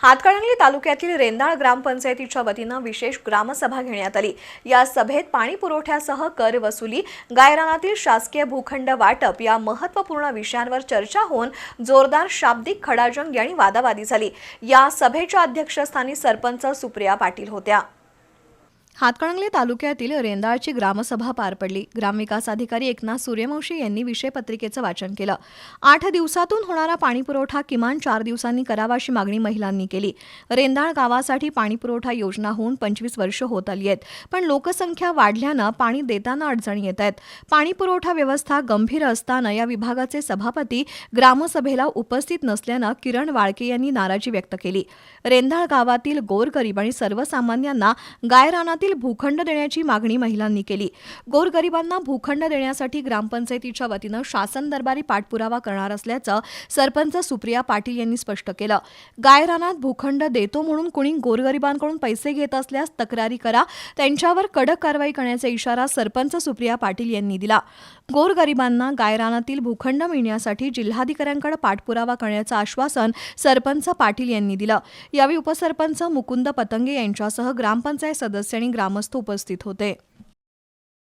हातकणंगले तालुक्यातील रेंदाळ ग्रामपंचायतीच्या वतीनं विशेष ग्रामसभा घेण्यात आली। या सभेत पाणी पुरवठ्यासह कर वसुली, गायरानातील शासकीय भूखंड वाटप या महत्त्वपूर्ण विषयांवर चर्चा होऊन जोरदार शाब्दिक खडाजंग आणि वादावादी झाली। या सभेच्या अध्यक्षस्थानी सरपंच सुप्रिया पाटील होत्या। हातकणंगले तालुक्यातील रेंदाळची ग्रामसभा पार पडली। ग्रामविकास अधिकारी एकनाथ सूर्यवंशी यांनी विषय पत्रिकेचं वाचन केलं। 8 दिवसातून होणारा पाणीपुरवठा किमान 4 दिवसांनी करावा अशी मागणी महिलांनी केली। रेंदाळ गावासाठी पाणीपुरवठा योजना होऊन 25 वर्ष होत आली आहेत, पण लोकसंख्या वाढल्यानं पाणी देताना अडचणी येत आहेत। पाणीपुरवठा व्यवस्था गंभीर असताना या विभागाचे सभापती ग्रामसभेला उपस्थित नसल्यानं किरण वाळके यांनी नाराजी व्यक्त केली। रेंदाळ गावातील गोरगरीब आणि सर्वसामान्यांना गायरानातील भूखंड देण्याची मागणी महिलांनी केली। गोरगरिबांना भूखंड देण्यासाठी ग्रामपंचायतीच्या वतीनं शासन दरबारी पाठपुरावा करणार असल्याचं सरपंच सुप्रिया पाटील यांनी स्पष्ट केलं। गायरानात भूखंड देतो म्हणून कुणी गोरगरिबांकडून पैसे घेत असल्यास तक्रारी करा, त्यांच्यावर कडक कारवाई करण्याचा इशारा सरपंच सुप्रिया पाटील यांनी दिला। गोरगरिबांना गायरानातील भूखंड मिळण्यासाठी जिल्हाधिकाऱ्यांकडे पाठपुरावा करण्याचं आश्वासन सरपंच पाटील यांनी दिलं। यावेळी उपसरपंच मुकुंद पतंगे यांच्यासह ग्रामपंचायत सदस्य आणि ग्रामस्थ उपस्थित होते।